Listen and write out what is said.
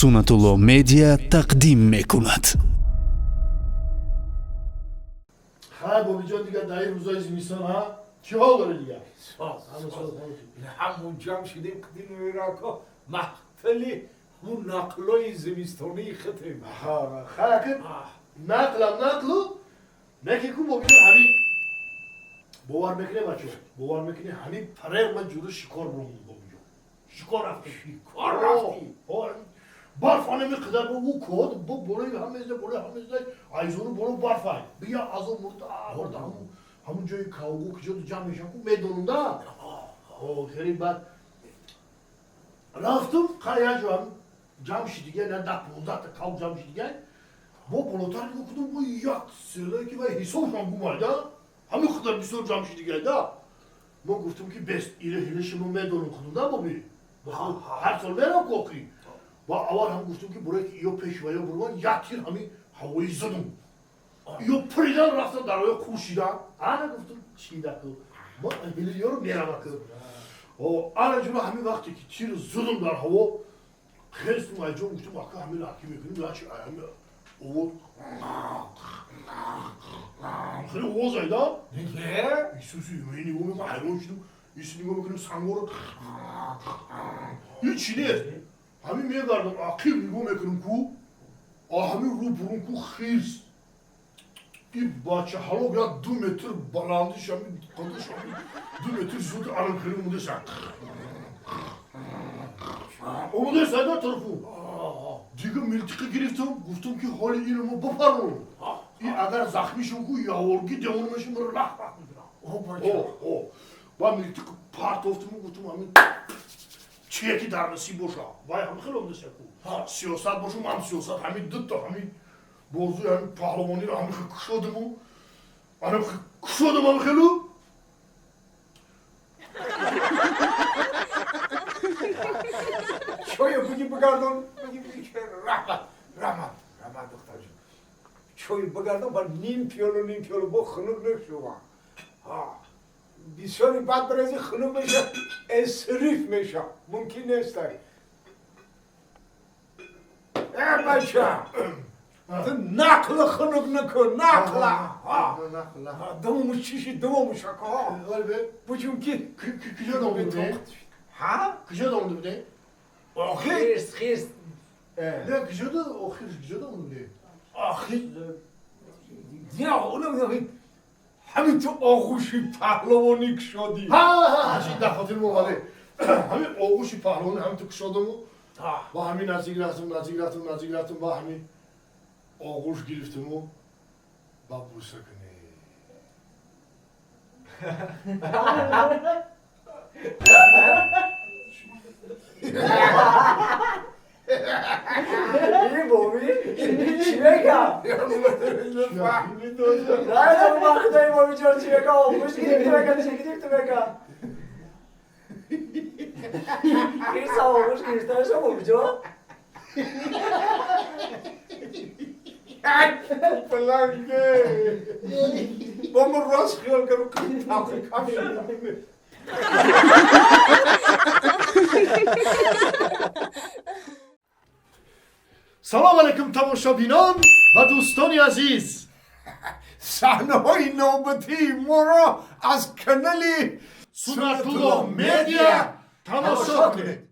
سنت‌الله مدیا تقدیم میکند. خیلی بابی جان دیگه در این روزای زمستان ها چی حال داره دیگه؟ همونجا هم شدیم قدیم ایراکا محتلی همون نقلای زمستانی ختم خیلی نقلو نکی کو بابی جان همین باور میکنه بچه باور میکنه همین پره من جلو شکار برمون بابی جان شکار رفتی برفانه میقدر با او کود با بروی همیزده ایزونو برو برفای بیا از اون مرد همون جای کاوگو که جا جمع میشن کو میدونم دا خیلی بعد رفتم قریه جو هم جمع شد دیگه نه ده 15 تا کاو جمع شد دیگه با بلوتر نگو کدوم با یک سله که باید حسابش هم گومایده همین خودر بسیار جمع شد دیگه دا ما گفتم که بست ایره هیله شما میدونم کدوم دا بابی هر سال میرم کوکی با اول هم گفتم که برای که ایو پیشوایی بروان یک تیر همین هوایی زدم ایو پریدن رفتن در روی خوشیدن آنها گفتم چی دکو ما هیله یارو میرم اکر آنها جلو همین وقتی که تیر زدم در هوا خیستم ایجا گفتم اکر همین لحکی میکنیم لحچی همین اوود خیلی اوز ایدا دیگه؟ ایسوسی این نگاه میکنم حیران شدم ایسی نگاه میکنم سنگو این چی نیست همین میگردم عقیب نگاه میکنم کو همین رو برون کو خیز این بچه حالا بیاد 2 متر بلندش همین قدش همین 2 متر زود الان خیلی مونده شد اومده سایده طرفو دیگه ملتقه گرفتم گفتم که حالی اینو ما بپرم این اگر زخمی شون کو یاورگی دیونمشون برو لخ میکنم با ملتقه پارت افتم گفتم همین چیه که در نصیب باشه وای هم خیلی اومده شد سیاست باشه من سیاست همین دو تا همین بازوی همین پهلوانی رو همین خیلی کشادم هم خیلی چوی بگی بگردم بگی که رحمت دختر جون چوی بگردم با نیم پیالو با خنوب نشوم بسیاری بعد برای خنوب میشه اسریف میشه ممکن نیست بچه تو نقل خنوب نکن نقل دومو چیشی دومو شکا بچون که کجا دامده بوده؟ کجا دامده بوده؟ خیرس نه کجا دامده بوده؟ نه اونم همین تو آغوشی پهلوانی کشادی چی در خاطر مومده همین آغوشی پهلوانی همین تو کشادم با همین نزدیک رفتم با همین آغوش گرفتم و با بوسه کنه این بابی چی بگم؟ نه من خدای بابی جان چی بگم آغوش گرفتی بگم خیرس آغوش گرفتنش هم بابی جان پلنگه با من راست خیال کرو کم شدیم سلام علیکم تماشابینان و دوستان عزیز صحنه‌های نوبتی ما را از کانال سنت‌الله مدیا تماشا کنید